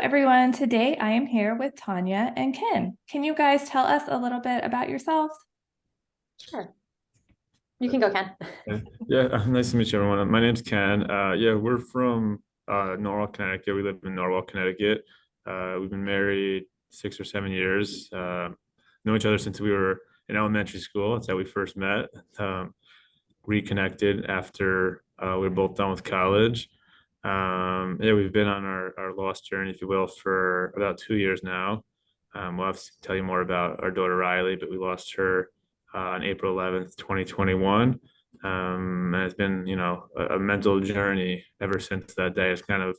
everyone. Today I am here with Tanya and Ken. Can you guys tell us a little bit about yourselves? Sure. You can go, Ken. Yeah, nice to meet you, everyone. My name's Ken. Yeah, we're from Norwalk, Connecticut. We live in Norwalk, Connecticut. We've been married 6 or 7 years. Know each other since we were in elementary school. That's how we first met. Reconnected after we were both done with college. Yeah, we've been on our lost journey, if you will, for about 2 years now. We'll have to tell you more about our daughter Ryleigh, but we lost her on April 11th, 2021. And it's been, a mental journey ever since that day. It's kind of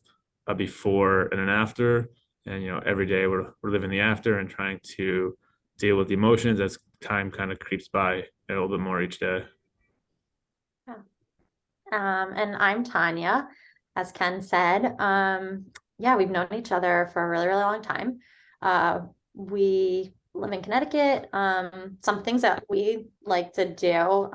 a before and an after. And, every day we're living the after and trying to deal with the emotions as time kind of creeps by a little bit more each day. Yeah. And I'm Tanya, as Ken said. Yeah, we've known each other for a really, really long time. We live in Connecticut. Some things that we like to do,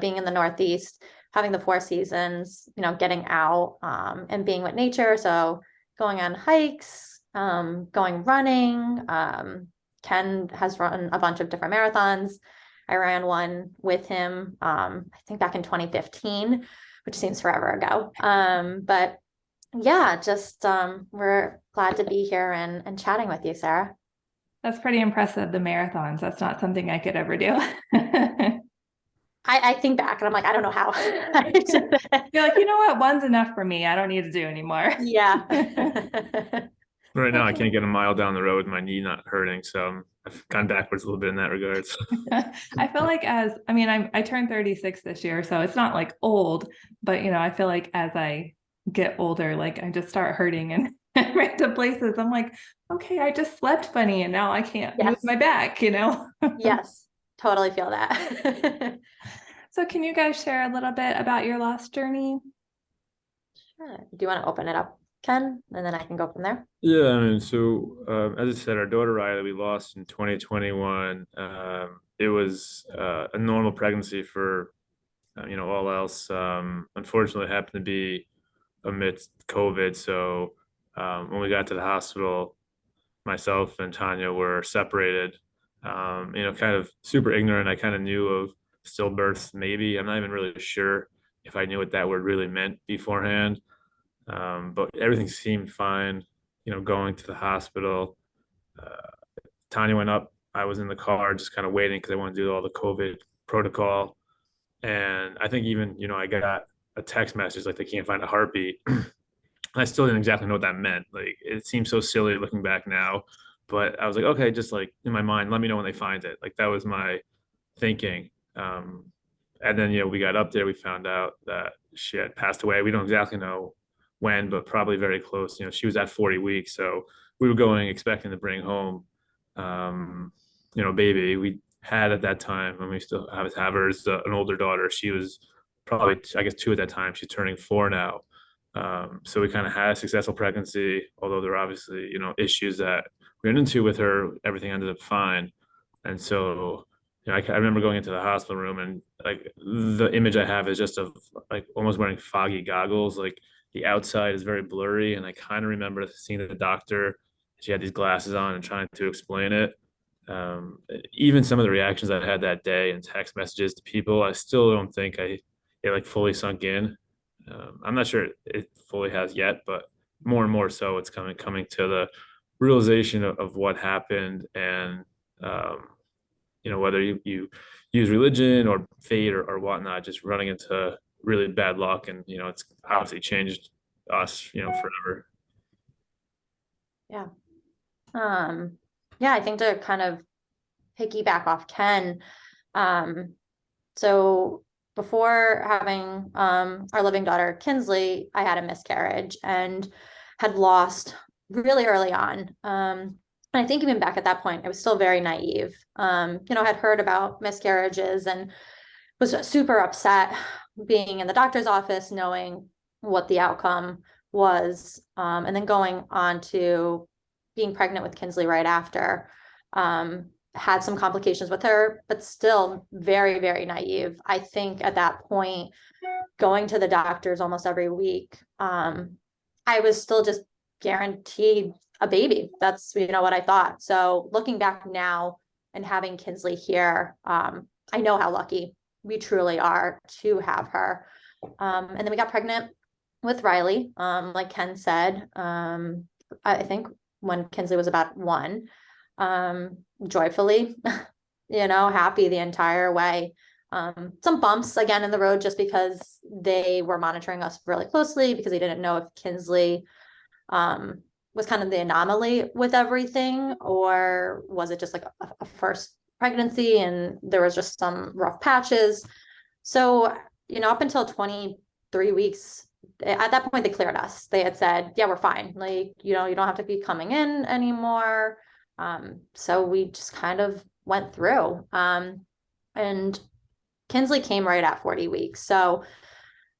being in the Northeast, having the four seasons, getting out, and being with nature. So going on hikes, going running. Ken has run a bunch of different marathons. I ran one with him, I think back in 2015, which seems forever ago. But yeah, just we're glad to be here and chatting with you, Sarah. That's pretty impressive, the marathons. That's not something I could ever do. I think back and I'm like, I don't know how. You're like, you know what? One's enough for me. I don't need to do anymore. Yeah. Right now, I can't get a mile down the road with my knee not hurting, so I've gone backwards a little bit in that regard. I feel like I turned 36 this year, so it's not like old, but I feel like as I get older, like I just start hurting and random places. I'm like, okay, I just slept funny and now I can't move Yes. my back. Yes, totally feel that. So can you guys share a little bit about your lost journey? Sure. Do you want to open it up, Ken? And then I can go from there. Yeah, I mean, so as I said, our daughter Ryleigh we lost in 2021. It was a normal pregnancy for all else. Unfortunately, it happened to be amidst COVID. So when we got to the hospital, myself and Tanya were separated. Kind of super ignorant. I kind of knew of stillbirths, maybe. I'm not even really sure if I knew what that word really meant beforehand. But everything seemed fine, going to the hospital. Uh, Tanya went up. I was in the car just kind of waiting because I wanted to do all the COVID protocol. And I think even, I got a text message like they can't find a heartbeat. I still didn't exactly know what that meant. Like it seems so silly looking back now, but I was like, okay, just like in my mind, let me know when they find it. Like that was my thinking. And then we got up there, we found out that she had passed away. We don't exactly know when, but probably very close. She was at 40 weeks, so we were going expecting to bring home, baby. We had at that time, and we still have her as an older daughter. She was probably, I guess, two at that time. She's turning four now. So we kind of had a successful pregnancy, although there were obviously, issues that we ran into with her. Everything ended up fine. And so, I remember going into the hospital room and like the image I have is just of like almost wearing foggy goggles. Like the outside is very blurry. And I kind of remember seeing the doctor. She had these glasses on and trying to explain it. Even some of the reactions I had that day and text messages to people, I still don't think it like fully sunk in. I'm not sure it fully has yet, but more and more so, it's coming to the realization of what happened, and um, whether you use religion or fate or whatnot, just running into really bad luck, and it's obviously changed us, forever. Yeah. Yeah, I think to kind of piggyback off Ken, so before having our living daughter Kinsley, I had a miscarriage and had lost really early on. And I think even back at that point, I was still very naive. Had heard about miscarriages and was super upset being in the doctor's office, knowing what the outcome was, and then going on to being pregnant with Kinsley right after. Had some complications with her, but still very, very naive. I think at that point, going to the doctors almost every week, I was still just guaranteed a baby. That's, what I thought. So looking back now and having Kinsley here, I know how lucky we truly are to have her. And then we got pregnant with Ryleigh, like Ken said, I think when Kinsley was about 1, joyfully, happy the entire way. Some bumps again in the road just because they were monitoring us really closely because they didn't know if Kinsley was kind of the anomaly with everything, or was it just like a first pregnancy and there was just some rough patches. So, up until 23 weeks, at that point, they cleared us. They had said, yeah, we're fine. Like, you don't have to be coming in anymore. So we just kind of went through. And Kinsley came right at 40 weeks. So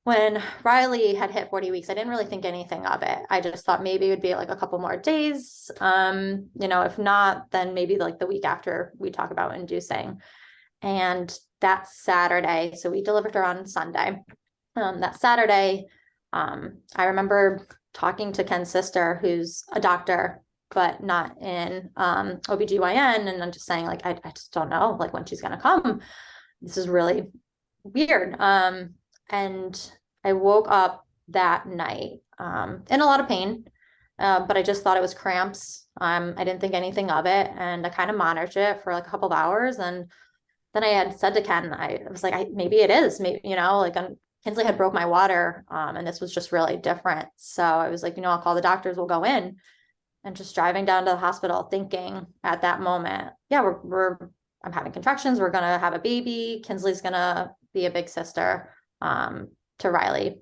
when Ryleigh had hit 40 weeks, I didn't really think anything of it. I just thought maybe it would be like a couple more days. If not, then maybe like the week after we talk about inducing. And that Saturday, so we delivered her on Sunday. That Saturday, I remember talking to Ken's sister, who's a doctor, but not in OBGYN. And I'm just saying, like, I just don't know, like, when she's going to come. This is really weird. And I woke up that night in a lot of pain, but I just thought it was cramps. I didn't think anything of it. And I kind of monitored it for like a couple of hours. And then I had said to Ken, I was like, maybe it is, maybe, Kinsley had broke my water, and this was just really different. So I was like, I'll call the doctors, we'll go in. And just driving down to the hospital thinking at that moment, yeah, I'm having contractions, we're gonna have a baby, Kinsley's gonna be a big sister to Ryleigh,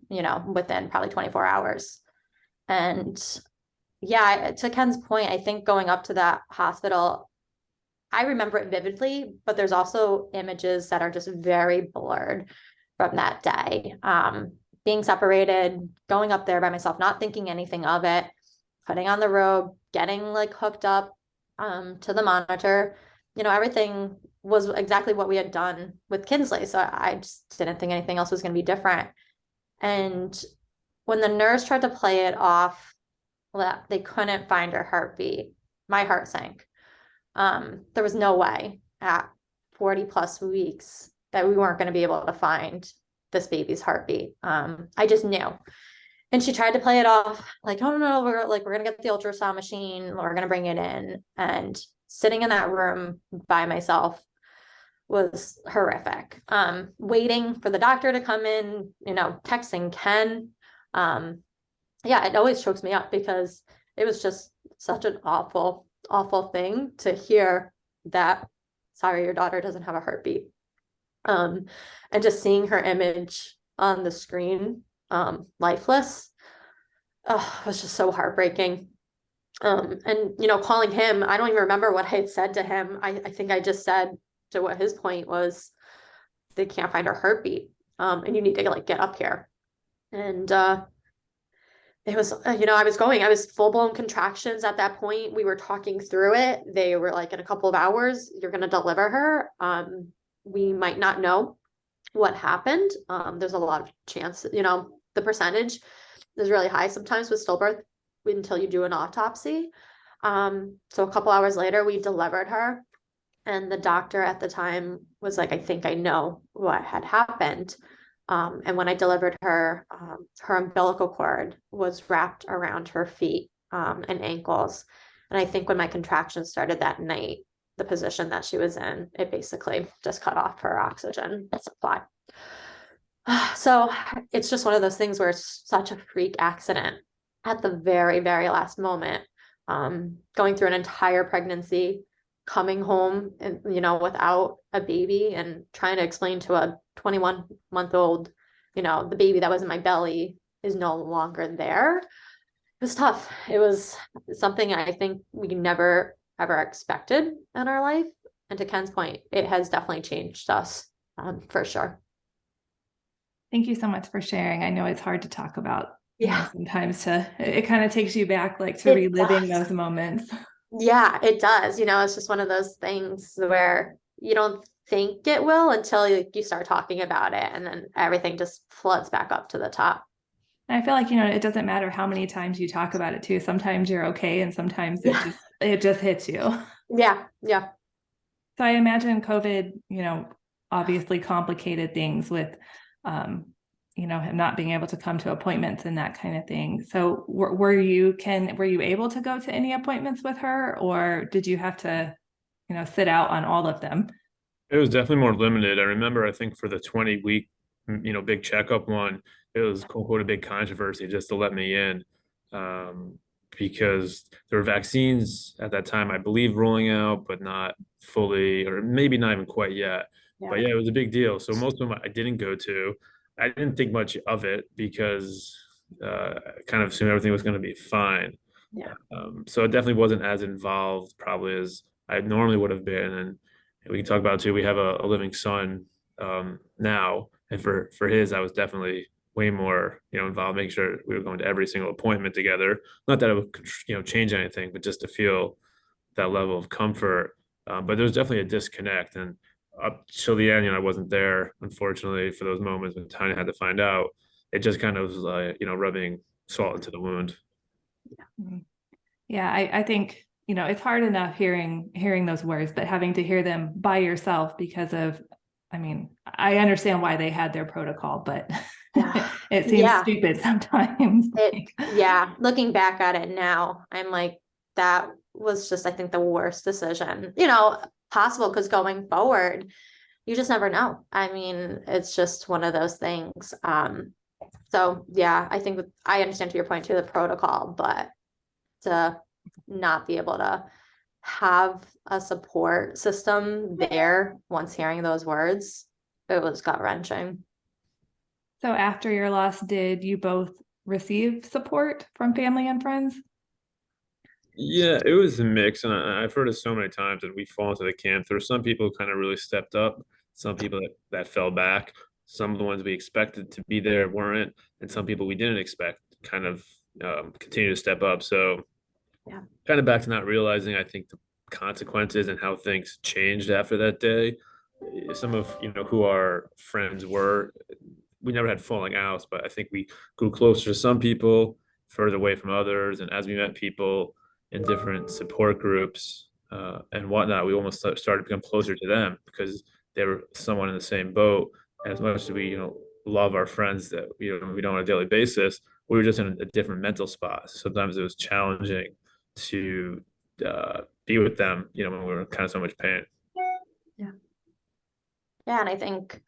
within probably 24 hours. And yeah, to Ken's point, I think going up to that hospital, I remember it vividly, but there's also images that are just very blurred from that day. Being separated, going up there by myself, not thinking anything of it, putting on the robe, getting like hooked up to the monitor, everything was exactly what we had done with Kinsley. So I just didn't think anything else was going to be different. And when the nurse tried to play it off that they couldn't find her heartbeat, my heart sank. There was no way at 40 plus weeks that we weren't going to be able to find this baby's heartbeat. I just knew. And she tried to play it off like, oh no, we're going to get the ultrasound machine, we're going to bring it in. And sitting in that room by myself was horrific. Waiting for the doctor to come in, texting Ken. Yeah, it always chokes me up because it was just such an awful, awful thing to hear that, sorry, your daughter doesn't have a heartbeat. And just seeing her image on the screen, lifeless, was just so heartbreaking. And calling him, I don't even remember what I had said to him. I think I just said to what his point was, they can't find her heartbeat, and you need to like get up here. And it was, I was full-blown contractions at that point. We were talking through it. They were like, in a couple of hours, you're going to deliver her. We might not know what happened. There's a lot of chance, the percentage is really high sometimes with stillbirth until you do an autopsy. So a couple hours later, we delivered her. And the doctor at the time was like, I think I know what had happened. And when I delivered her, her umbilical cord was wrapped around her feet and ankles. And I think when my contractions started that night, the position that she was in, it basically just cut off her oxygen supply. So it's just one of those things where it's such a freak accident at the very, very last moment, going through an entire pregnancy, coming home and, without a baby and trying to explain to a 21-month-old, the baby that was in my belly is no longer there. It was tough. It was something I think we never ever expected in our life. And to Ken's point, it has definitely changed us, for sure. Thank you so much for sharing. I know it's hard to talk about. Yeah. Sometimes it kind of takes you back, like to reliving those moments. Yeah, it does. It's just one of those things where you don't think it will until you start talking about it, and then everything just floods back up to the top. And I feel like, it doesn't matter how many times you talk about it too. Sometimes you're okay and sometimes Yeah. it just hits you. Yeah. Yeah. So I imagine COVID, obviously complicated things with, him not being able to come to appointments and that kind of thing. So were you able to go to any appointments with her, or did you have to, sit out on all of them? It was definitely more limited. I remember, I think for the 20-week, big checkup one, it was quote unquote a big controversy just to let me in. Um, because there were vaccines at that time, I believe, rolling out, but not fully, or maybe not even quite yet. But Yeah. yeah, it was a big deal. So most of them I didn't go to. I didn't think much of it because I kind of assumed everything was going to be fine. Yeah. So it definitely wasn't as involved probably as I normally would have been. And we can talk about it too. We have a living son now, and for his, I was definitely way more involved, making sure we were going to every single appointment together. Not that it would change anything, but just to feel that level of comfort. But there was definitely a disconnect, and up till the end, I wasn't there, unfortunately, for those moments when Tanya had to find out. It just kind of was like rubbing salt into the wound. Mhm. Yeah, I think, it's hard enough hearing those words, but having to hear them by yourself because of, I mean, I understand why they had their protocol, but Yeah. it seems Yeah. stupid sometimes. Yeah. Looking back at it now, I'm like, that was just, I think, the worst decision, possible, because going forward, you just never know. I mean, it's just one of those things. So yeah, I think I understand to your point too, the protocol, but to not be able to have a support system there once hearing those words, it was gut wrenching. So after your loss, did you both receive support from family and friends? Yeah, it was a mix, and I've heard it so many times, and we fall into the camp. There were some people who kind of really stepped up, some people that fell back, some of the ones we expected to be there weren't, and some people we didn't expect kind of continue to step up. So Yeah. kind of back to not realizing, I think, the consequences and how things changed after that day. Some of who our friends were, we never had falling outs, but I think we grew closer to some people, further away from others, and as we met people in different support groups and whatnot, we almost started to become closer to them because they were someone in the same boat. And as much as we love our friends that we don't on a daily basis, we were just in a different mental spot. Sometimes it was challenging to be with them, when we were in kind of so much pain. Yeah. Yeah. And I think,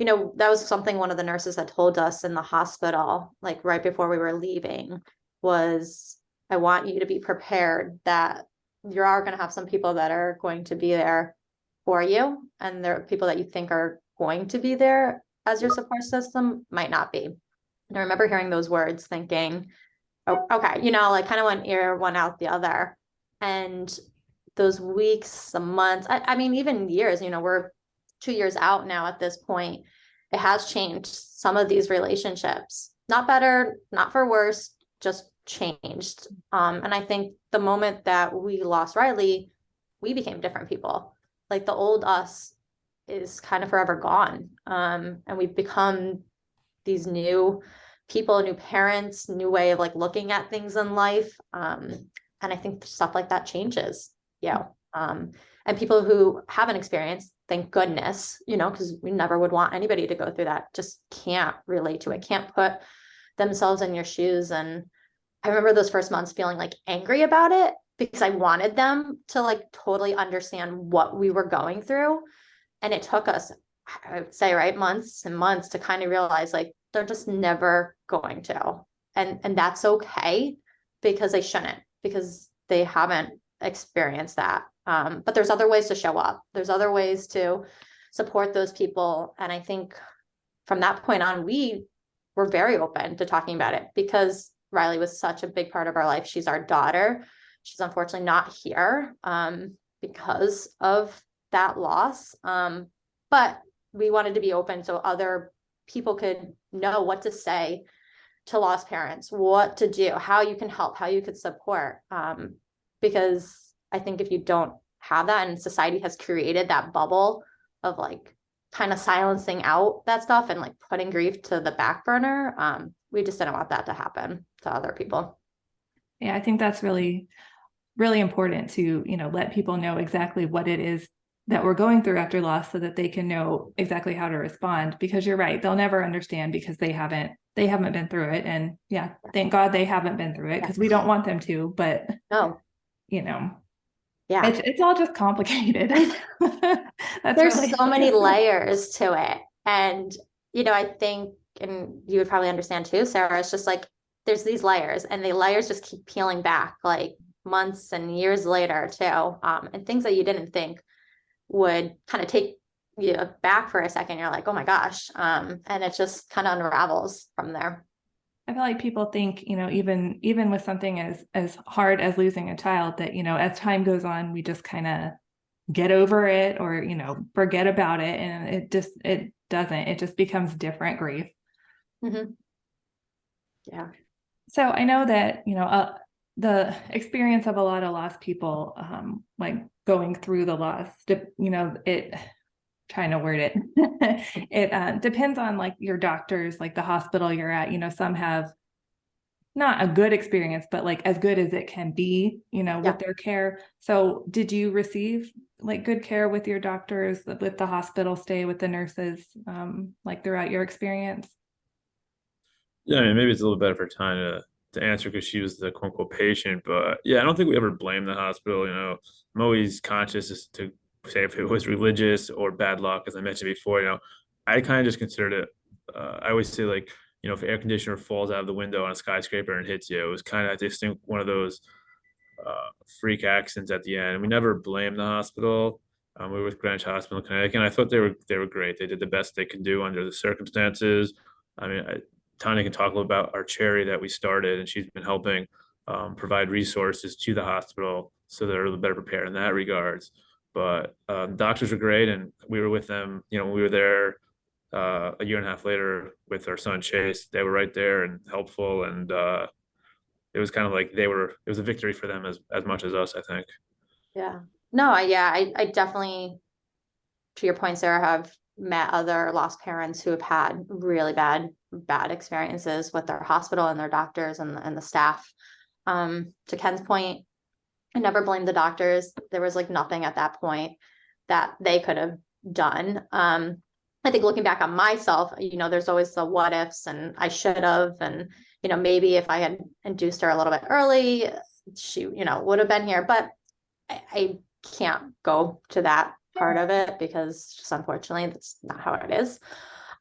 that was something one of the nurses had told us in the hospital, like right before we were leaving, was I want you to be prepared that you are going to have some people that are going to be there for you. And there are people that you think are going to be there as your support system might not be. And I remember hearing those words thinking, oh, okay, like kind of one ear, one out the other. And those weeks, some months, I mean, even years, we're 2 years out now at this point. It has changed some of these relationships, not better, not for worse, just changed. And I think the moment that we lost Ryleigh, we became different people. Like the old us is kind of forever gone. And we've become these new people, new parents, new way of like looking at things in life. And I think stuff like that changes. Yeah. And people who haven't experienced, thank goodness, because we never would want anybody to go through that, just can't relate to it, can't put themselves in your shoes. And I remember those first months feeling like angry about it because I wanted them to like totally understand what we were going through. And it took us, I would say, right, months and months to kind of realize like they're just never going to. And that's okay because they shouldn't, because they haven't experienced that. But there's other ways to show up. There's other ways to support those people. And I think from that point on, we were very open to talking about it because Ryleigh was such a big part of our life. She's our daughter. She's unfortunately not here because of that loss. But we wanted to be open so other people could know what to say to lost parents, what to do, how you can help, how you could support. Because I think if you don't have that, and society has created that bubble of like kind of silencing out that stuff and like putting grief to the back burner. We just didn't want that to happen to other people. Yeah, I think that's really, really important to, let people know exactly what it is that we're going through after loss so that they can know exactly how to respond, because you're right, they'll never understand because they haven't been through it. And yeah, thank God they haven't been through it, because we don't want them to, but No. yeah, Yeah. it's all just complicated. There's Really so many layers to it. And, I think, and you would probably understand too, Sarah, it's just like, there's these layers and the layers just keep peeling back like months and years later too. And things that you didn't think would kind of take you back for a second. You're like, oh my gosh. And it just kind of unravels from there. I feel like people think, even with something as hard as losing a child, that, as time goes on, we just kind of get over it or, forget about it. And it doesn't, it just becomes different grief. Mm-hmm. Yeah. So I know that, the experience of a lot of lost people, like going through the loss, trying to word it, it depends on like your doctors, like the hospital you're at, some have not a good experience, but like as good as it can be, with their care. So did you receive like good care with your doctors, with the hospital stay, with the nurses, like throughout your experience? Yeah, I mean, maybe it's a little better for Tanya to answer because she was the quote unquote patient, but yeah, I don't think we ever blame the hospital. I'm always conscious as to say if it was religious or bad luck, as I mentioned before. I kind of just considered it. I always say like, if air conditioner falls out of the window on a skyscraper and hits you, it was kind of, I just think, one of those freak accidents at the end. We never blamed the hospital. We were with Greenwich Hospital in Connecticut, and I thought they were great. They did the best they could do under the circumstances. I mean, Tanya can talk a little about our charity that we started, and she's been helping provide resources to the hospital so they're a little better prepared in that regards. But doctors were great, and we were with them. When we were there a year and a half later with our son Chase, they were right there and helpful, and it was kind of like it was a victory for them as much as us, I think. Yeah. No, I definitely, to your point, Sarah, have met other lost parents who have had really bad experiences with their hospital and their doctors and the staff. To Ken's point, I never blamed the doctors. There was like nothing at that point that they could have done. I think looking back on myself, there's always the what ifs and I should have, and, maybe if I had induced her a little bit early, she, would have been here, but I can't go to that part of it because just unfortunately that's not how it is.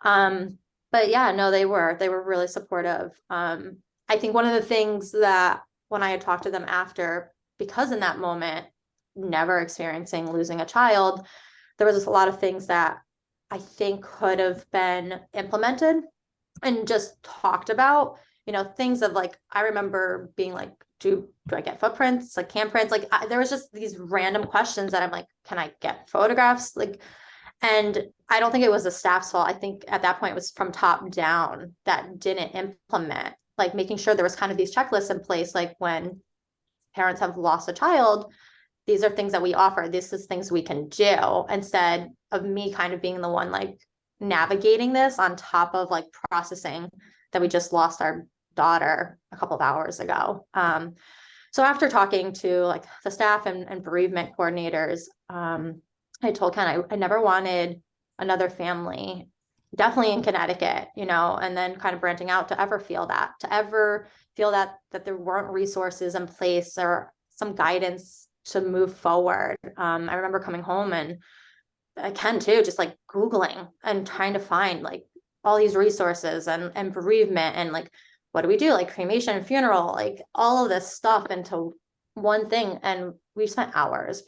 But yeah, no, they were really supportive. I think one of the things that when I had talked to them after, because in that moment, never experiencing losing a child, there was just a lot of things that I think could have been implemented and just talked about, things of like, I remember being like, do I get footprints, like handprints? Like there was just these random questions that I'm like, can I get photographs? Like, and I don't think it was the staff's fault. I think at that point it was from top down that didn't implement, like making sure there was kind of these checklists in place. Like when parents have lost a child, these are things that we offer. This is things we can do, instead of me kind of being the one like navigating this on top of like processing that we just lost our daughter a couple of hours ago. So after talking to like the staff and bereavement coordinators, I told Ken I never wanted another family, definitely in Connecticut, and then kind of branching out to ever feel that there weren't resources in place or some guidance to move forward. I remember coming home and I can too, just like Googling and trying to find like all these resources and bereavement and like, what do we do? Like cremation and funeral, like all of this stuff into one thing. And we spent hours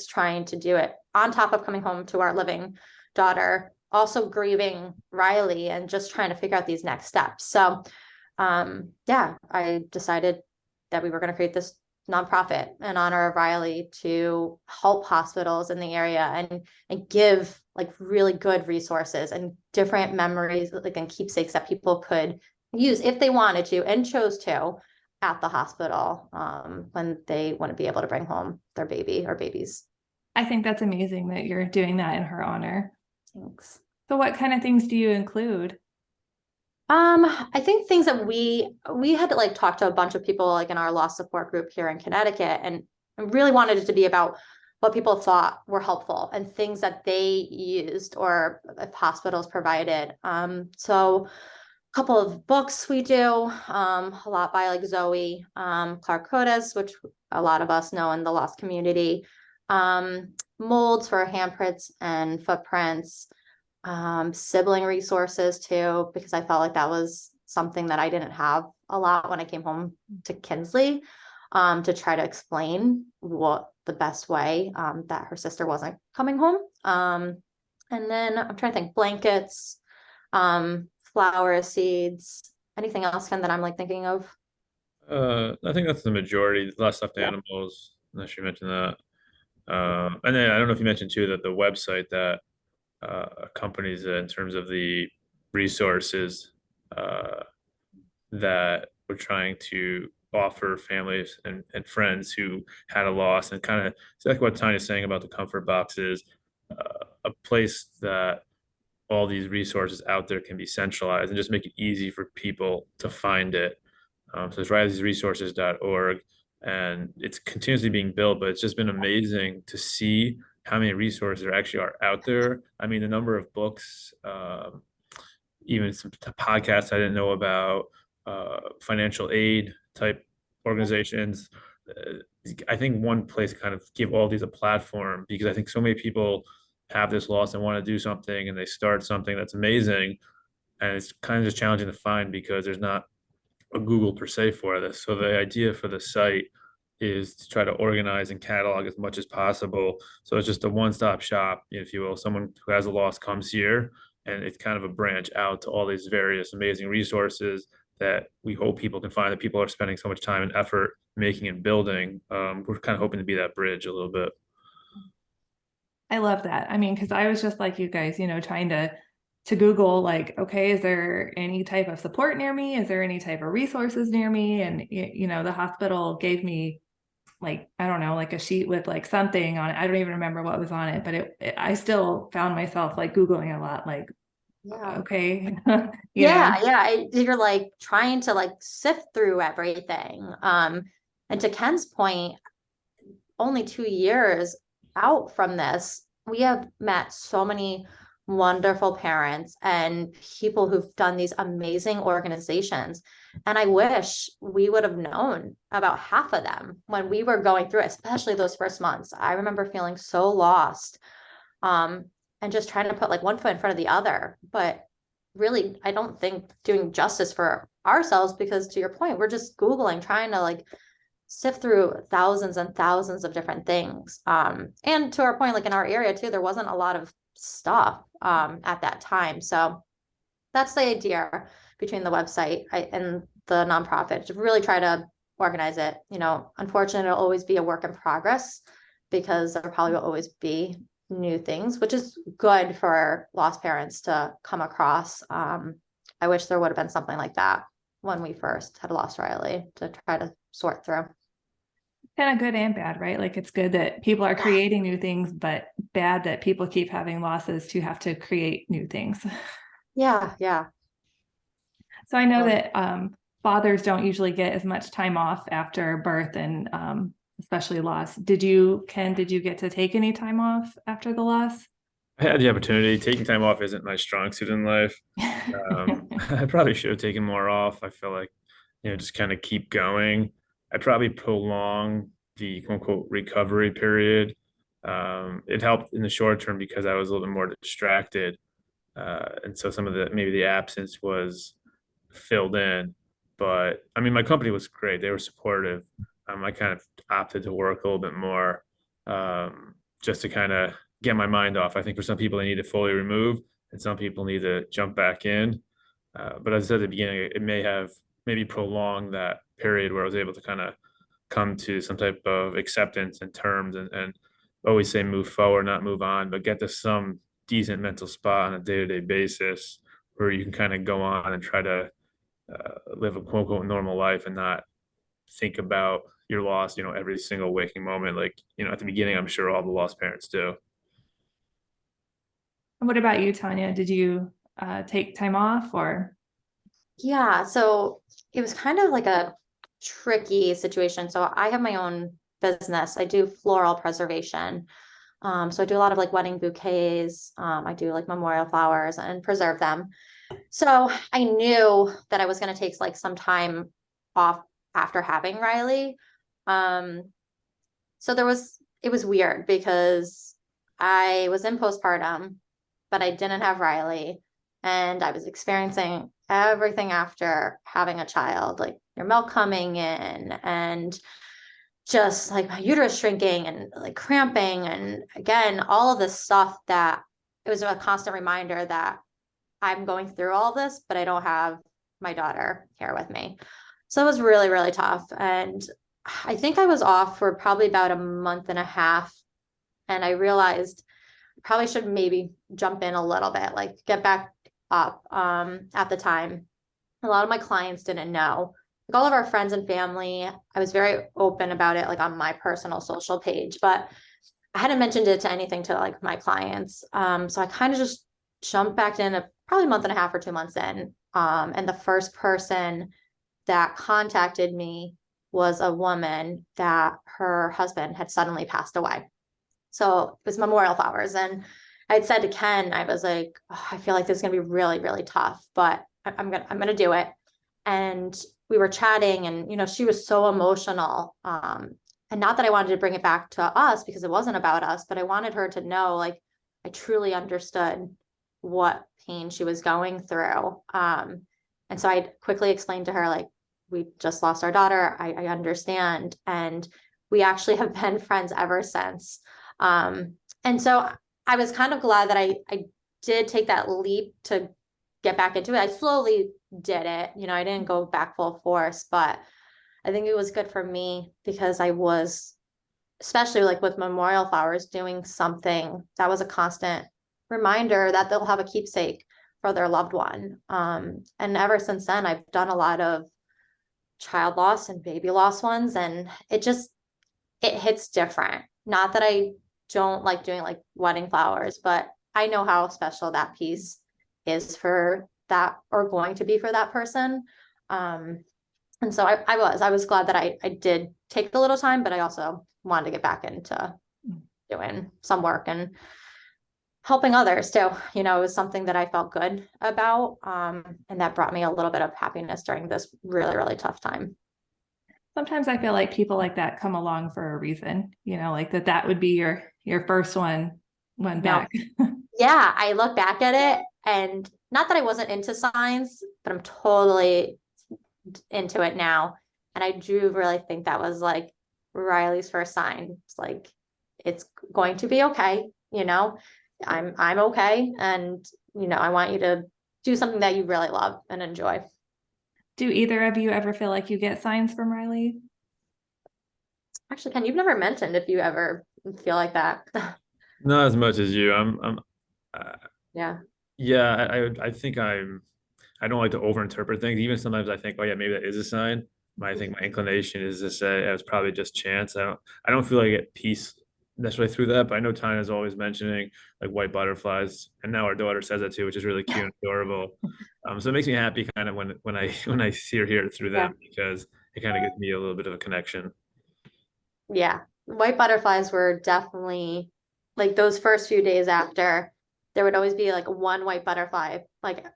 trying to do it on top of coming home to our living daughter, also grieving Ryleigh and just trying to figure out these next steps. So yeah, I decided that we were going to create this nonprofit in honor of Ryleigh to help hospitals in the area and give like really good resources and different memories, like and keepsakes that people could use if they wanted to and chose to at the hospital when they want to be able to bring home their baby or babies. I think that's amazing that you're doing that in her honor. Thanks. So what kind of things do you include? I think things that we had to like talk to a bunch of people like in our loss support group here in Connecticut, and really wanted it to be about what people thought were helpful and things that they used or if hospitals provided. So a couple of books we do, a lot by like Zoe Clark Codas, which a lot of us know in the lost community. Molds for handprints and footprints, sibling resources too, because I felt like that was something that I didn't have a lot when I came home to Kinsley, to try to explain what the best way that her sister wasn't coming home. And then I'm trying to think, blankets, flower seeds, anything else, Ken, that I'm like thinking of? I think that's the majority. A lot of stuffed Yeah. animals, unless you mentioned that. And then I don't know if you mentioned too that the website that accompanies it in terms of the resources uh, that we're trying to offer families and friends who had a loss, and kind of it's like what Tanya's saying about the comfort boxes, a place that all these resources out there can be centralized and just make it easy for people to find it. So it's rileysresources.org, and it's continuously being built, but it's just been amazing to see how many resources there actually are out there. I mean, the number of books, even some podcasts I didn't know about, financial aid type organizations. I think one place kind of give all these a platform, because I think so many people have this loss and want to do something, and they start something that's amazing, and it's kind of just challenging to find because there's not a Google per se for this. So the idea for the site is to try to organize and catalog as much as possible. So it's just a one-stop shop, if you will. Someone who has a loss comes here, and it's kind of a branch out to all these various amazing resources that we hope people can find, that people are spending so much time and effort making and building. We're kind of hoping to be that bridge a little bit. I love that. I mean, because I was just like you guys, trying to Google like, okay, is there any type of support near me? Is there any type of resources near me? And the hospital gave me like, I don't know, like a sheet with like something on it. I don't even remember what was on it, but I still found myself like Googling a lot, like, Yeah. okay, You're like trying to like sift through everything. And to Ken's point, only 2 years out from this, we have met so many wonderful parents and people who've done these amazing organizations. And I wish we would have known about half of them when we were going through it, especially those first months. I remember feeling so lost, and just trying to put like one foot in front of the other. But really, I don't think doing justice for ourselves, because to your point, we're just Googling, trying to like sift through thousands and thousands of different things. And to our point, like in our area too, there wasn't a lot of stuff at that time. So that's the idea between the website and the nonprofit, to really try to organize it. Unfortunately, it'll always be a work in progress, because there probably will always be new things, which is good for lost parents to come across. I wish there would have been something like that when we first had lost Ryleigh, to try to sort through. Kind of good and bad, right? Like it's good that people are creating new things, but bad that people keep having losses to have to create new things. Yeah. So I know that fathers don't usually get as much time off after birth, and especially loss. Ken, did you get to take any time off after the loss? I had the opportunity. Taking time off isn't my strong suit in life. I probably should have taken more off. I feel like, just kind of keep going. I probably prolong the quote unquote recovery period. It helped in the short term because I was a little bit more distracted. And so some of maybe the absence was filled in. But I mean, my company was great. They were supportive. I kind of opted to work a little bit more, just to kind of get my mind off. I think for some people, they need to fully remove, and some people need to jump back in. But as I said at the beginning, it may have maybe prolonged that period where I was able to kind of come to some type of acceptance and terms, and always say move forward, not move on, but get to some decent mental spot on a day-to-day basis where you can kind of go on and try to live a quote unquote normal life and not think about your loss, every single waking moment. Like, at the beginning, I'm sure all the lost parents do. And what about you, Tanya? Did you take time off or? Yeah, so it was kind of like a tricky situation. So I have my own business. I do floral preservation. So I do a lot of like wedding bouquets. I do like memorial flowers and preserve them. So I knew that I was going to take like some time off after having Ryleigh. Um, so it was weird because I was in postpartum, but I didn't have Ryleigh, and I was experiencing everything after having a child, like your milk coming in and just like my uterus shrinking and like cramping. And again, all of this stuff that it was a constant reminder that I'm going through all this, but I don't have my daughter here with me. So it was really, really tough. And I think I was off for probably about a month and a half. And I realized I probably should maybe jump in a little bit, like get back up. At the time, a lot of my clients didn't know. Like all of our friends and family, I was very open about it, like on my personal social page, but I hadn't mentioned it to anything to like my clients. So I kind of just jumped back in probably a month and a half or 2 months in. And the first person that contacted me was a woman that her husband had suddenly passed away. So it was memorial flowers. And I'd said to Ken, I was like, oh, I feel like this is gonna be really, really tough, but I'm gonna do it. And we were chatting, and she was so emotional. And not that I wanted to bring it back to us because it wasn't about us, but I wanted her to know, like, I truly understood what pain she was going through. And so I quickly explained to her, like, we just lost our daughter. I understand. And we actually have been friends ever since. And so I was kind of glad that I did take that leap to get back into it. I slowly did it. I didn't go back full force, but I think it was good for me because I was, especially like with memorial flowers, doing something that was a constant reminder that they'll have a keepsake for their loved one. And ever since then, I've done a lot of child loss and baby loss ones, and it hits different. Not that I don't like doing like wedding flowers, but I know how special that piece is for that, or going to be for that person. And so I was glad that I did take the little time, but I also wanted to get back into doing some work and helping others too. It was something that I felt good about. And that brought me a little bit of happiness during this really, really tough time. Sometimes I feel like people like that come along for a reason, like that would be your first one back. Yeah, I look back at it, and not that I wasn't into signs, but I'm totally into it now. And I do really think that was like Ryleigh's first sign. It's like, it's going to be okay. I'm okay. And, I want you to do something that you really love and enjoy. Do either of you ever feel like you get signs from Ryleigh? Actually, Ken, you've never mentioned if you ever feel like that. Not as much as you. Yeah. Yeah, I think I don't like to overinterpret things. Even sometimes I think, oh yeah, maybe that is a sign. I think my inclination is to say it was probably just chance. I don't feel like I get peace necessarily through that, but I know Tina's always mentioning like white butterflies, and now our daughter says that too, which is really cute and adorable. So it makes me happy kind of when I when I see or hear it through them, because it kind of gives me a little bit of a connection. Yeah. White butterflies were definitely like those first few days after, there would always be like one white butterfly, like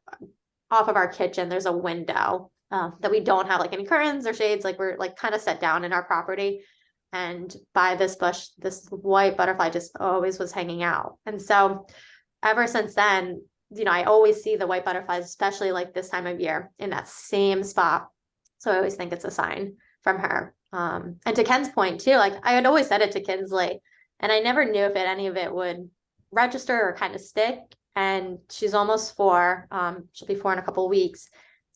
off of our kitchen. There's a window that we don't have like any curtains or shades. Like we're like kind of set down in our property. And by this bush, this white butterfly just always was hanging out. And so ever since then, I always see the white butterflies, especially like this time of year, in that same spot. So I always think it's a sign from her. And to Ken's point too, like I had always said it to Kinsley, and I never knew if any of it would register or kind of stick. And she's almost 4. She'll be 4 in a couple of weeks.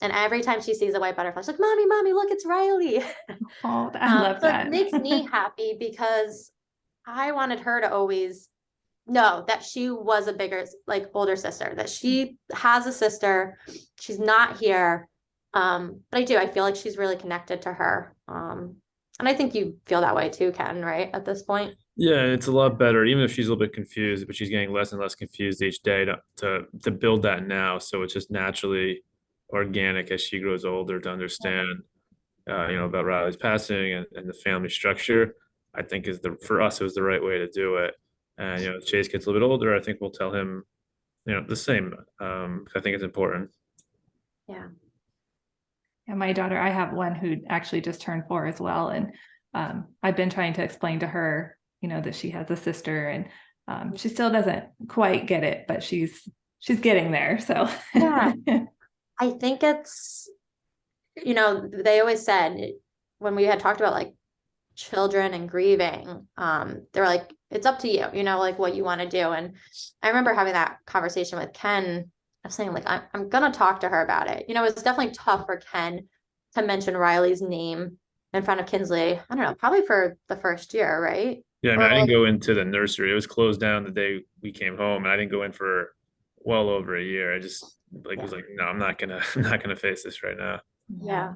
And every time she sees a white butterfly, she's like, Mommy, look, it's Ryleigh. Oh, I love that. It makes me happy because I wanted her to always know that she was a bigger, like older sister, that she has a sister. She's not here. But I feel like she's really connected to her. And I think you feel that way too, Ken, right? At this point. Yeah, it's a lot better, even if she's a little bit confused, but she's getting less and less confused each day to build that now. So it's just naturally organic as she grows older to understand, about Riley's passing and the family structure. I think is for us, it was the right way to do it. And if Chase gets a little bit older, I think we'll tell him, the same. 'Cause I think it's important. Yeah. And my daughter, I have one who actually just turned 4 as well. And I've been trying to explain to her, that she has a sister, and she still doesn't quite get it, but she's getting there. So Yeah. I think it's, they always said when we had talked about like children and grieving, they're like, it's up to you, like what you want to do. And I remember having that conversation with Ken. I was saying like, I'm gonna talk to her about it. It's definitely tough for Ken to mention Ryleigh's name in front of Kinsley. I don't know, probably for the first year, right? Yeah, I mean, Or I didn't like, go into the nursery. It was closed down the day we came home, and I didn't go in for well over a year. I just yeah. was like, no, I'm not gonna I'm not gonna face this right now. Yeah.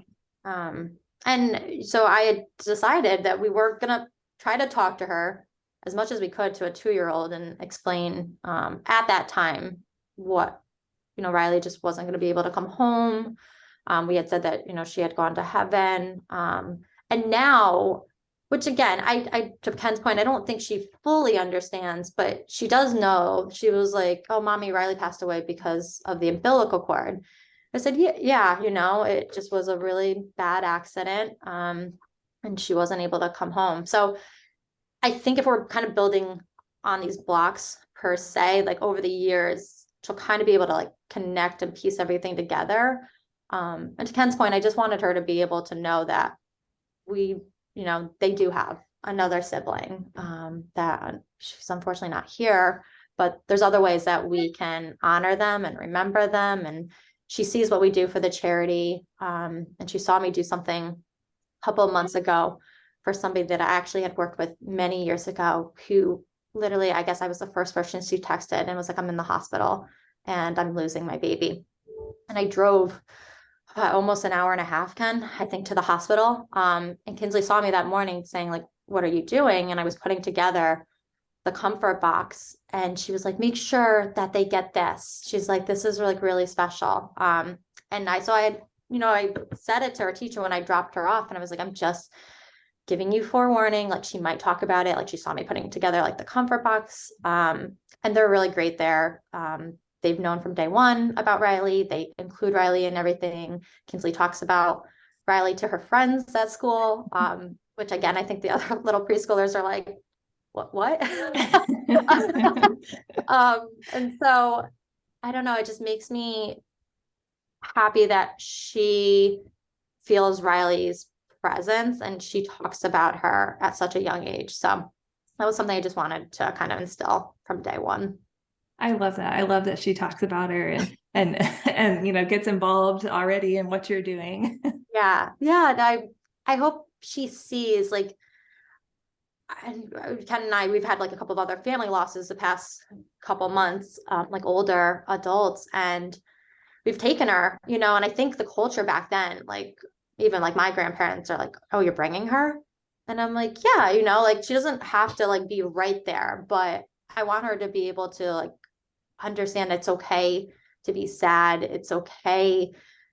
And so I had decided that we were gonna try to talk to her as much as we could to a 2-year-old and explain at that time what, Ryleigh just wasn't gonna be able to come home. We had said that, she had gone to heaven. And now, which again, I to Ken's point, I don't think she fully understands, but she does know. She was like, "Oh, mommy, Ryleigh passed away because of the umbilical cord." I said, yeah, yeah, it just was a really bad accident. And she wasn't able to come home. So I think if we're kind of building on these blocks per se, like over the years, she'll kind of be able to like connect and piece everything together. And to Ken's point, I just wanted her to be able to know that we, they do have another sibling, that she's unfortunately not here, but there's other ways that we can honor them and remember them. And she sees what we do for the charity. And she saw me do something a couple of months ago for somebody that I actually had worked with many years ago, who literally, I guess I was the first person she texted and was like, I'm in the hospital and I'm losing my baby. And I drove almost an hour and a half, Ken, I think, to the hospital. And Kinsley saw me that morning saying, like, what are you doing? And I was putting together the comfort box. And she was like, make sure that they get this. She's like, this is like really special. And so I had, I said it to her teacher when I dropped her off, and I was like, I'm just giving you forewarning. Like, she might talk about it. Like, she saw me putting together like the comfort box. And they're really great there. They've known from day one about Ryleigh. They include Ryleigh in everything. Kinsley talks about Ryleigh to her friends at school, which again, I think the other little preschoolers are like, what? And so I don't know, it just makes me happy that she feels Ryleigh's presence and she talks about her at such a young age. So that was something I just wanted to kind of instill from day one. I love that. I love that she talks about her and gets involved already in what you're doing. Yeah. Yeah. And I hope she sees, like, and Ken and I, we've had like a couple of other family losses the past couple months, like older adults, and we've taken her, and I think the culture back then, like even like my grandparents are like, oh, you're bringing her? And I'm like, yeah, like she doesn't have to like be right there, but I want her to be able to like understand it's okay to be sad. It's okay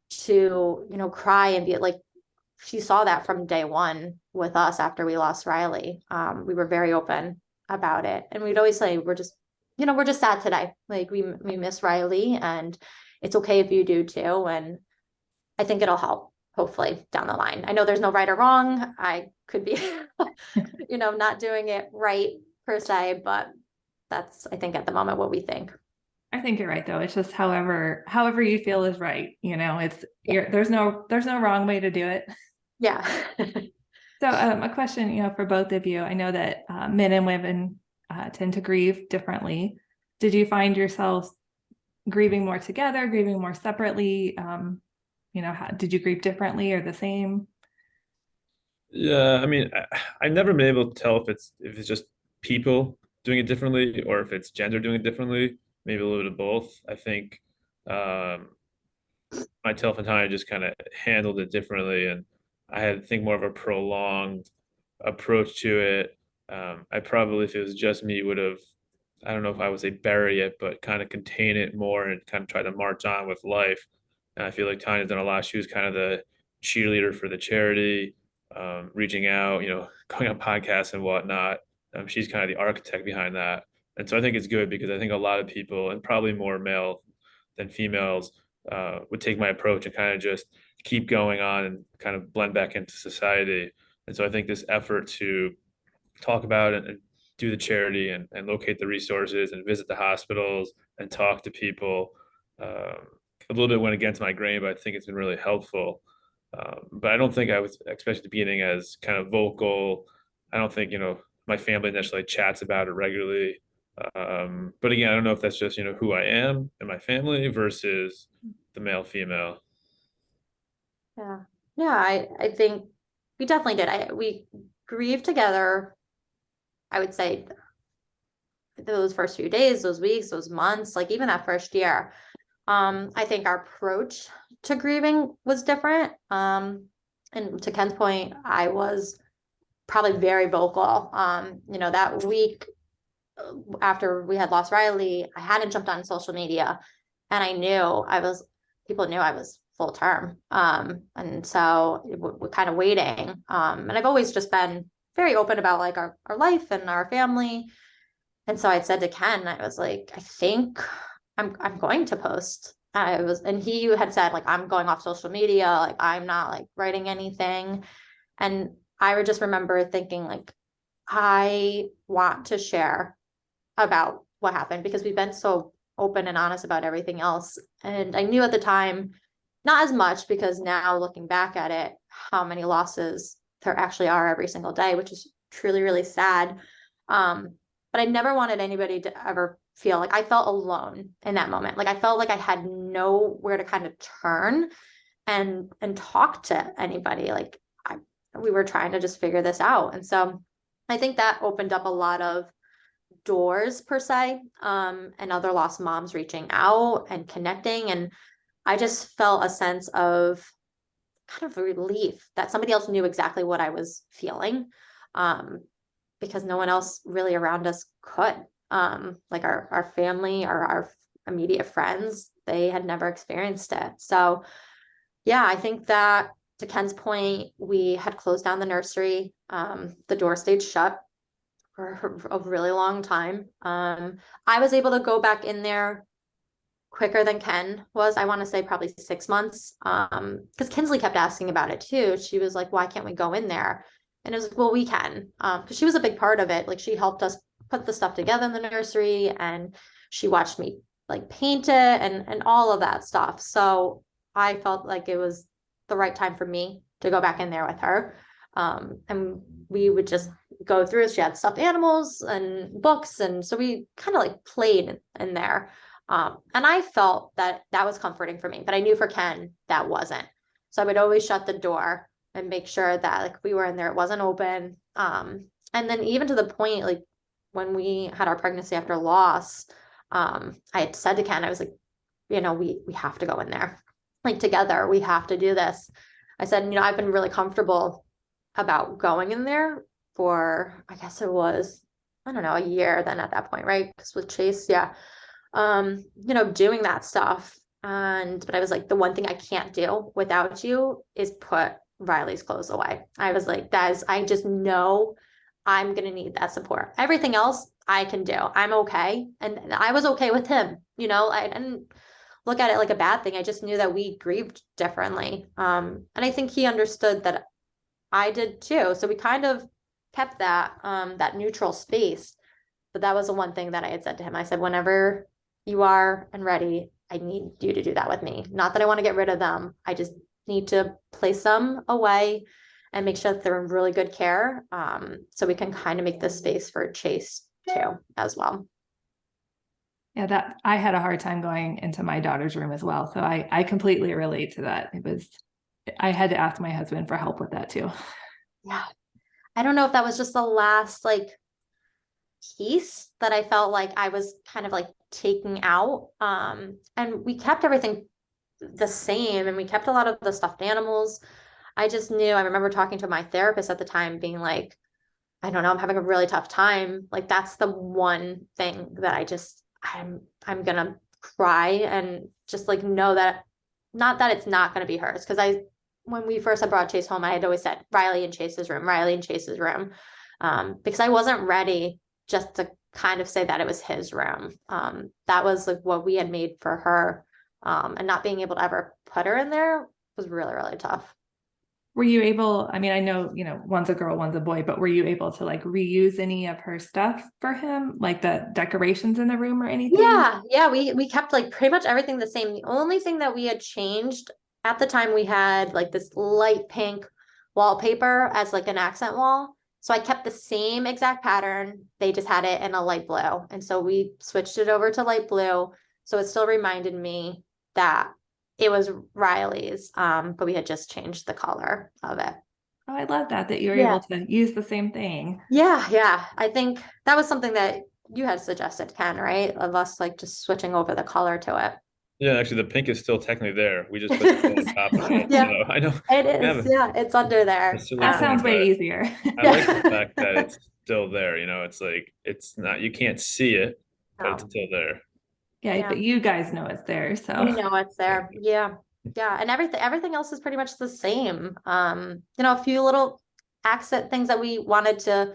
to, cry and be like, she saw that from day one with us after we lost Ryleigh. We were very open about it. And we'd always say, we're just sad today. Like we miss Ryleigh, and it's okay if you do too. And I think it'll help, hopefully, down the line. I know there's no right or wrong. I could be, not doing it right per se, but that's, I think, at the moment what we think. I think you're right though. It's just however you feel is right. There's no wrong way to do it. Yeah. So a question, for both of you. I know that men and women tend to grieve differently. Did you find yourselves grieving more together, grieving more separately? Did you grieve differently or the same? Yeah, I mean, I've never been able to tell if it's just people doing it differently or if it's gender doing it differently. Maybe a little bit of both. I think um, myself and Tanya just kind of handled it differently, and I had, I think, more of a prolonged approach to it. I probably, if it was just me, would have, I don't know if I would say bury it, but kind of contain it more and kind of try to march on with life. And I feel like Tanya's done a lot. She was kind of the cheerleader for the charity, reaching out, going on podcasts and whatnot. She's kind of the architect behind that. And so I think it's good because I think a lot of people, and probably more male than females, would take my approach and kind of just keep going on and kind of blend back into society. And so I think this effort to talk about it and do the charity and locate the resources and visit the hospitals and talk to people. A little bit went against my grain, but I think it's been really helpful. But I don't think I was, especially at the beginning, as kind of vocal. I don't think, my family necessarily chats about it regularly. But again, I don't know if that's just, who I am and my family versus the male female. Yeah. Yeah, I think we definitely did. We grieved together, I would say those first few days, those weeks, those months, like even that first year. I think our approach to grieving was different. And to Ken's point, I was probably very vocal. That week after we had lost Ryleigh, I hadn't jumped on social media, and people knew I was full term. And so we're kind of waiting. And I've always just been very open about like our life and our family. And so I said to Ken, I was like, I think I'm going to post. And he had said, like, I'm going off social media, like I'm not like writing anything. And I would just remember thinking, like, I want to share about what happened because we've been so open and honest about everything else. And I knew at the time, not as much, because now looking back at it, how many losses there actually are every single day, which is truly, really sad. But I never wanted anybody to ever feel like I felt alone in that moment. Like I felt like I had nowhere to kind of turn and talk to anybody. Like we were trying to just figure this out. And so I think that opened up a lot of doors per se, and other lost moms reaching out and connecting. And I just felt a sense of kind of relief that somebody else knew exactly what I was feeling, because no one else really around us could. Like our family or our immediate friends, they had never experienced it. So yeah, I think that to Ken's point, we had closed down the nursery. The door stayed shut for a really long time. I was able to go back in there quicker than Ken was. I want to say probably 6 months. Because Kinsley kept asking about it too. She was like, why can't we go in there? And it was like, well, we can. Because she was a big part of it. Like she helped us put the stuff together in the nursery, and she watched me like paint it and all of that stuff. So I felt like it was the right time for me to go back in there with her. And we would just go through. She had stuffed animals and books, and so we kind of like played in there. And I felt that was comforting for me, but I knew for Ken that wasn't. So I would always shut the door and make sure that like we were in there, it wasn't open. And then even to the point, like when we had our pregnancy after loss, I had said to Ken, I was like, we have to go in there, like together, we have to do this. I said, I've been really comfortable about going in there for, I guess it was, I don't know, a year then at that point, right? Because with Chase, yeah. Doing that stuff. But I was like, the one thing I can't do without you is put Ryleigh's clothes away. I was like, I just know I'm going to need that support. Everything else I can do. I'm okay. And I was okay with him. I didn't look at it like a bad thing. I just knew that we grieved differently. And I think he understood that I did too. So we kind of kept that neutral space. But that was the one thing that I had said to him. I said, whenever you are and ready, I need you to do that with me. Not that I want to get rid of them. I just need to place them away and make sure that they're in really good care. So we can kind of make this space for Chase too, as well. Yeah, that I had a hard time going into my daughter's room as well. So I completely relate to that. I had to ask my husband for help with that too. Yeah. I don't know if that was just the last like piece that I felt like I was kind of like taking out. And we kept everything the same, and we kept a lot of the stuffed animals. I just knew, I remember talking to my therapist at the time being like, don't know, I'm having a really tough time. Like that's the one thing that I'm gonna cry and just like know that, not that it's not gonna be hers. Cause when we first had brought Chase home, I had always said Ryleigh in Chase's room, Ryleigh in Chase's room. Because I wasn't ready just to kind of say that it was his room. That was like what we had made for her. And not being able to ever put her in there was really, really tough. Were you able, I mean, I know, one's a girl, one's a boy, but were you able to like reuse any of her stuff for him, like the decorations in the room or anything? Yeah, we kept like pretty much everything the same. The only thing that we had changed at the time, we had like this light pink wallpaper as like an accent wall. So I kept the same exact pattern. They just had it in a light blue. And so we switched it over to light blue. So it still reminded me that it was Ryleigh's, but we had just changed the color of it. Oh, I love that you were Yeah. able to use the same thing. Yeah. I think that was something that you had suggested, Ken, right? Of us like just switching over the color to it. Yeah, actually, the pink is still technically there. We just put the on top of it. Yeah, So I know. it Yeah, is. Yeah, it's under there. it's silly That thing, sounds way but easier. I like the fact that it's still there. It's like it's not, you can't see it, but it's No. still there. Yeah, Yeah. but you guys know it's there. So We know it's there. Yeah. And everything else is pretty much the same. A few little accent things that we wanted to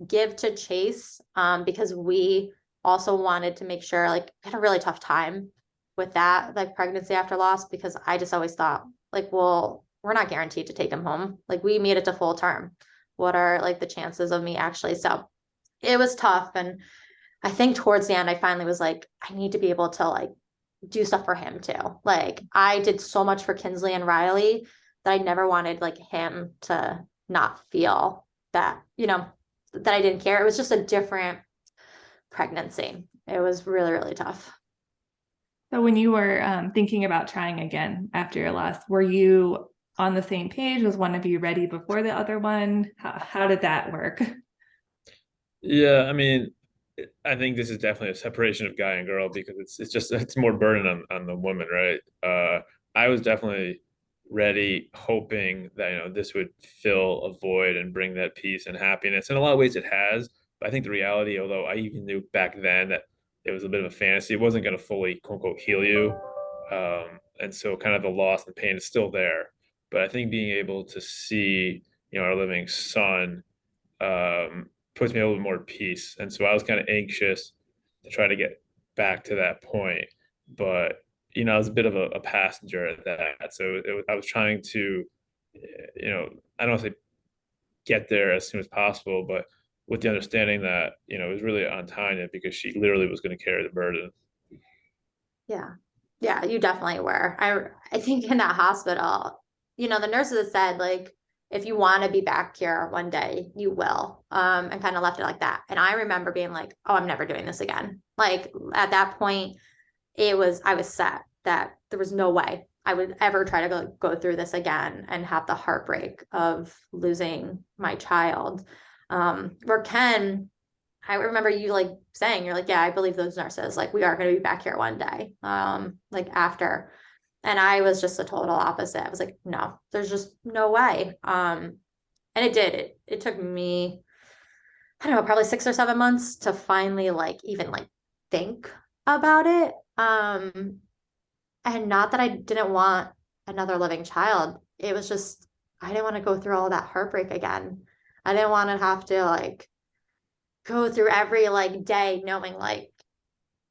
give to Chase, because we also wanted to make sure, like, we had a really tough time with that, like pregnancy after loss, because I just always thought, like, well, we're not guaranteed to take him home. Like, we made it to full term. What are like the chances of me actually? So it was tough. And I think towards the end, I finally was like, I need to be able to like do stuff for him too. Like I did so much for Kinsley and Ryleigh that I never wanted like him to not feel that, that I didn't care. It was just a different pregnancy. It was really, really tough. So when you were thinking about trying again after your loss, were you on the same page? Was one of you ready before the other one? How did that work? Yeah, I mean, I think this is definitely a separation of guy and girl because it's more burden on the woman, right? I was definitely ready, hoping that this would fill a void and bring that peace and happiness. In a lot of ways, it has. But I think the reality, although I even knew back then that it was a bit of a fantasy, it wasn't going to fully quote unquote heal you. And so, kind of the loss and pain is still there. But I think being able to see, our living son puts me a little more at peace. And so I was kind of anxious to try to get back to that point. But, I was a bit of a passenger at that. So I was trying to, I don't want to say get there as soon as possible, but with the understanding that, it was really on Tanya because she literally was going to carry the burden. Yeah. Yeah, you definitely were. I think in that hospital, the nurses had said like, if you want to be back here one day, you will. And kind of left it like that. And I remember being like, oh, I'm never doing this again. Like at that point, I was set that there was no way I would ever try to go through this again and have the heartbreak of losing my child. Where Ken, I remember you like saying, you're like, yeah, I believe those nurses, like we are going to be back here one day. Like after, and I was just the total opposite. I was like, no, there's just no way. And it did, it took me, I don't know, probably 6 or 7 months to finally like, even like think about it. And not that I didn't want another living child. It was just, I didn't want to go through all that heartbreak again. I didn't want to have to like go through every like day knowing like,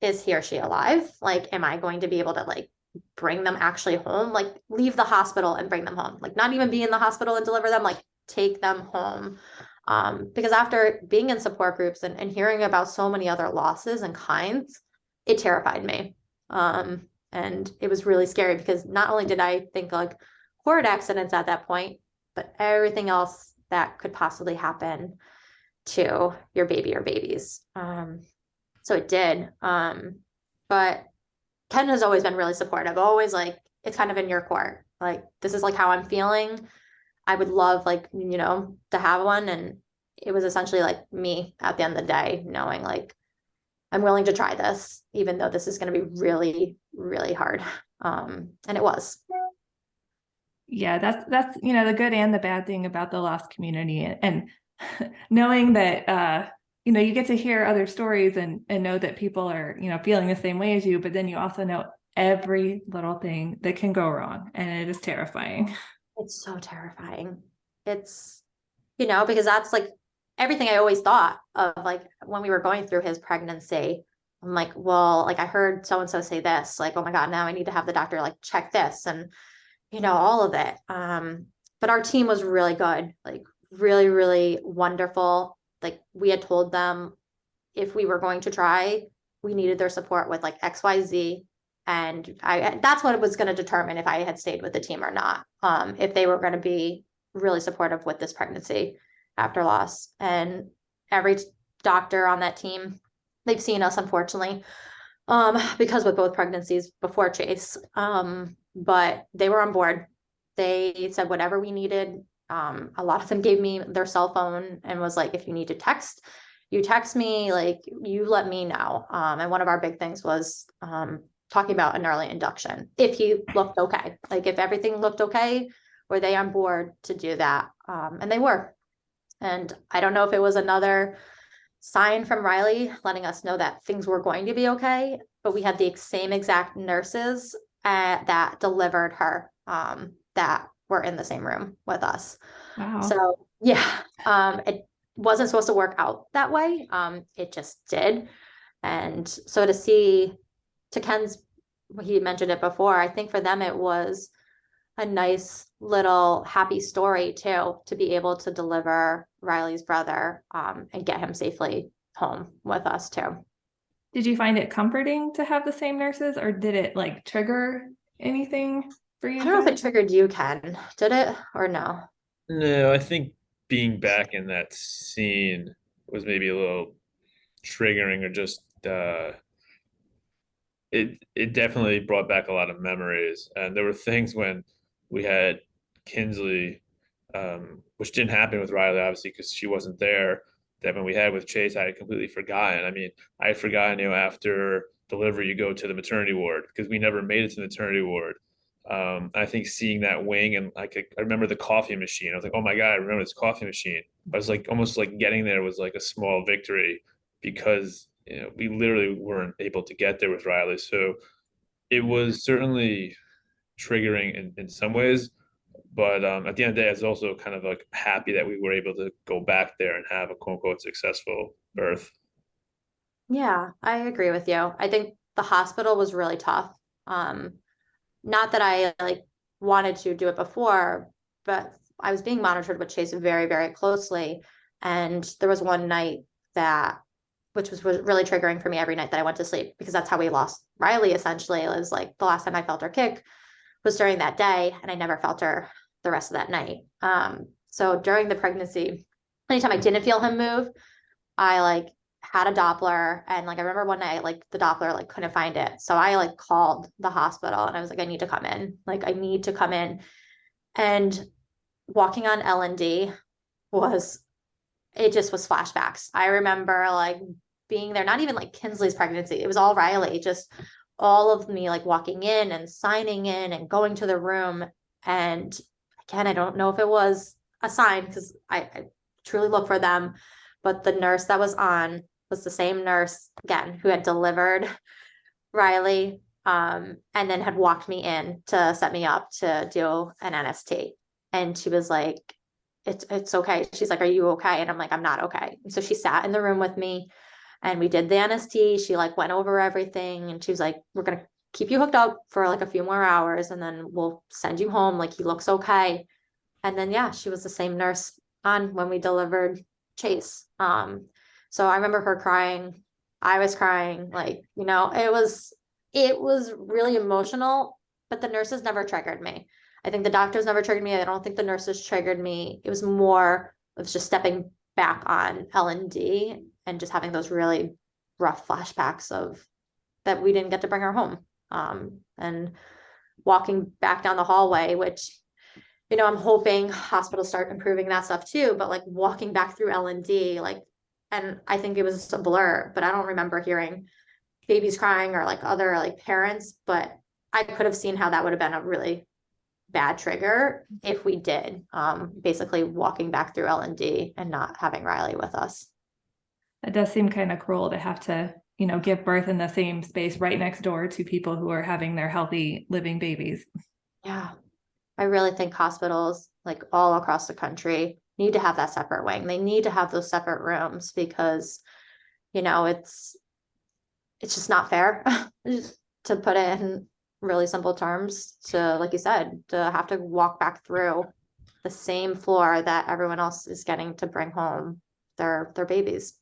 is he or she alive? Like, am I going to be able to like bring them actually home? Like leave the hospital and bring them home. Like not even be in the hospital and deliver them, like take them home. Because after being in support groups and hearing about so many other losses and kinds, it terrified me. And it was really scary because not only did I think like horrid accidents at that point, but everything else that could possibly happen to your baby or babies. So it did. But Ken has always been really supportive, always like, it's kind of in your court. Like, this is like how I'm feeling. I would love like, to have one. And it was essentially like me at the end of the day, knowing like, I'm willing to try this, even though this is going to be really, really hard. And it was. Yeah, that's the good and the bad thing about the lost community. And knowing that you get to hear other stories and know that people are, feeling the same way as you, but then you also know every little thing that can go wrong, and it is terrifying. It's so terrifying. It's, because that's like everything I always thought of, like when we were going through his pregnancy. I'm like, well, like I heard so and so say this, like, oh my God, now I need to have the doctor like check this and all of it. But our team was really good, like really, really wonderful. Like we had told them if we were going to try, we needed their support with like XYZ. And that's what it was going to determine if I had stayed with the team or not. If they were going to be really supportive with this pregnancy after loss. And every doctor on that team, they've seen us, unfortunately, because with both pregnancies before Chase. But they were on board. They said whatever we needed. A lot of them gave me their cell phone and was like, if you need to text, you text me, like you let me know. And one of our big things was talking about an early induction. If he looked okay, like if everything looked okay, were they on board to do that? And they were. And I don't know if it was another sign from Ryleigh letting us know that things were going to be okay, but we had the same exact nurses that delivered her that were in the same room with us. Wow. So yeah, it wasn't supposed to work out that way. It just did. And so to Ken's, he mentioned it before, I think for them it was a nice little happy story too, to be able to deliver Ryleigh's brother and get him safely home with us too. Did you find it comforting to have the same nurses, or did it like trigger anything for you? I don't know if it triggered you, Ken. Did it or no? No, I think being back in that scene was maybe a little triggering, or just it definitely brought back a lot of memories. And there were things when we had Kinsley, which didn't happen with Ryleigh, obviously, because she wasn't there. That when we had with Chase, I had completely forgotten. I mean, I had forgotten, after delivery, you go to the maternity ward, because we never made it to the maternity ward. I think seeing that wing, and like I remember the coffee machine. I was like, oh my God, I remember this coffee machine. I was like, almost like getting there was like a small victory, because we literally weren't able to get there with Ryleigh. So it was certainly triggering in some ways, but at the end of the day, I was also kind of like happy that we were able to go back there and have a quote unquote successful birth. Yeah, I agree with you. I think the hospital was really tough. Not that I like wanted to do it before, but I was being monitored with Chase very, very closely. And there was one night which was really triggering for me every night that I went to sleep, because that's how we lost Ryleigh. Essentially, it was like the last time I felt her kick was during that day, and I never felt her the rest of that night. So during the pregnancy, anytime I didn't feel him move, I like had a Doppler, and like I remember one night like the Doppler like couldn't find it. So I like called the hospital and I was like, I need to come in. Like I need to come in. And walking on L&D it just was flashbacks. I remember like being there, not even like Kinsley's pregnancy. It was all Ryleigh, just all of me like walking in and signing in and going to the room. And again, I don't know if it was a sign, because I truly look for them, but the nurse that was on was the same nurse again who had delivered Ryleigh, and then had walked me in to set me up to do an NST. And she was like, it's okay. She's like, are you okay? And I'm like, I'm not okay. And so she sat in the room with me and we did the NST. She like went over everything and she was like, we're going to keep you hooked up for like a few more hours and then we'll send you home. Like he looks okay. And then, yeah, she was the same nurse on when we delivered Chase. So I remember her crying. I was crying, like, it was really emotional, but the nurses never triggered me. I think the doctors never triggered me. I don't think the nurses triggered me. It was more of just stepping back on L&D and just having those really rough flashbacks of that we didn't get to bring her home. And walking back down the hallway, which, I'm hoping hospitals start improving that stuff too, but like walking back through L&D, like, and I think it was a blur, but I don't remember hearing babies crying or like other like parents, but I could have seen how that would have been a really bad trigger if we did, basically walking back through L&D and not having Ryleigh with us. It does seem kind of cruel to have to, give birth in the same space right next door to people who are having their healthy living babies. Yeah. I really think hospitals, like all across the country, need to have that separate wing. They need to have those separate rooms because, it's just not fair to put it in really simple terms to, like you said, to have to walk back through the same floor that everyone else is getting to bring home their babies.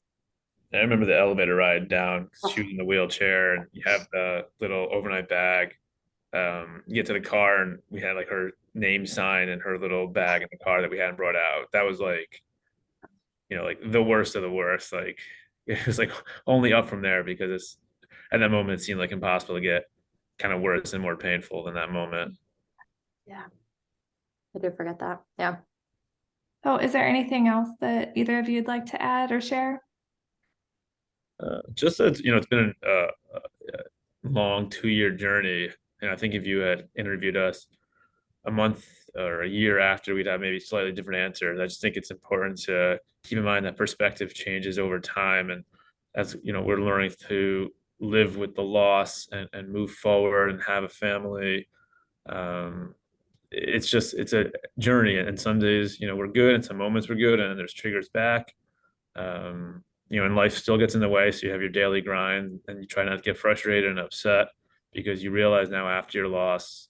I remember the elevator ride down, Oh, she was in the wheelchair, and you have the little overnight bag. You get to the car, and we had like her name sign and her little bag in the car that we hadn't brought out. That was like, like the worst of the worst. Like it was like only up from there because it's at that moment it seemed like impossible to get kind of worse and more painful than that moment. yeah. I did forget that. Yeah. So is there anything else that either of you'd like to add or share? Just that, it's been a long 2-year journey. And I think if you had interviewed us a month or a year after, we'd have maybe slightly different answers. I just think it's important to keep in mind that perspective changes over time. And as we're learning to live with the loss and move forward and have a family. It's a journey. And some days, we're good, and some moments we're good, and there's triggers back. And life still gets in the way. So you have your daily grind, and you try not to get frustrated and upset because you realize now after your loss,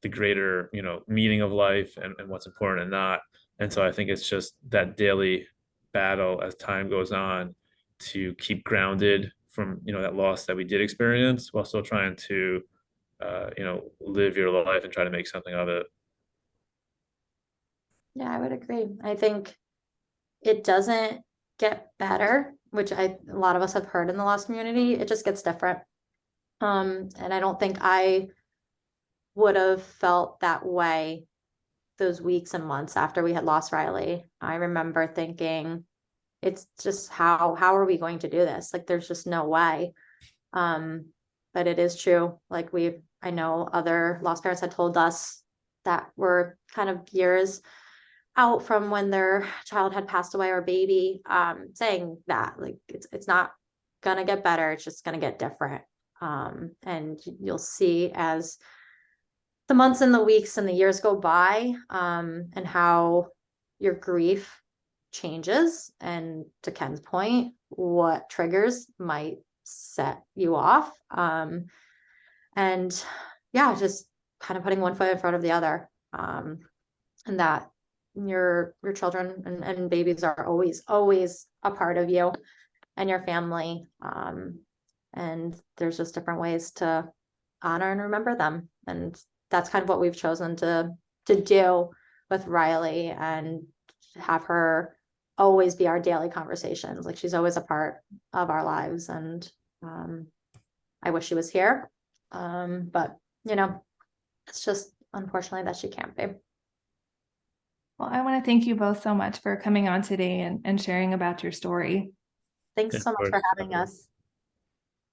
the greater, meaning of life and what's important and not. And so I think it's just that daily battle as time goes on to keep grounded from, that loss that we did experience while still trying to, live your life and try to make something of it. Yeah, I would agree. I think it doesn't get better, which a lot of us have heard in the loss community. It just gets different. And I don't think I would have felt that way those weeks and months after we had lost Ryleigh. I remember thinking, it's just how are we going to do this? Like, there's just no way. But it is true. Like I know other lost parents had told us that were kind of years out from when their child had passed away or baby, saying that like it's not gonna get better, it's just gonna get different. And you'll see as the months and the weeks and the years go by, and how your grief changes, and to Ken's point, what triggers might set you off. And yeah, just kind of putting one foot in front of the other. And that your children and babies are always a part of you and your family. And there's just different ways to honor and remember them. And that's kind of what we've chosen to do with Ryleigh, and have her always be our daily conversations. Like, she's always a part of our lives. And I wish she was here. But it's just unfortunately that she can't be. Well, I want to thank you both so much for coming on today and sharing about your story. Thanks Yeah, so of much for course. having us.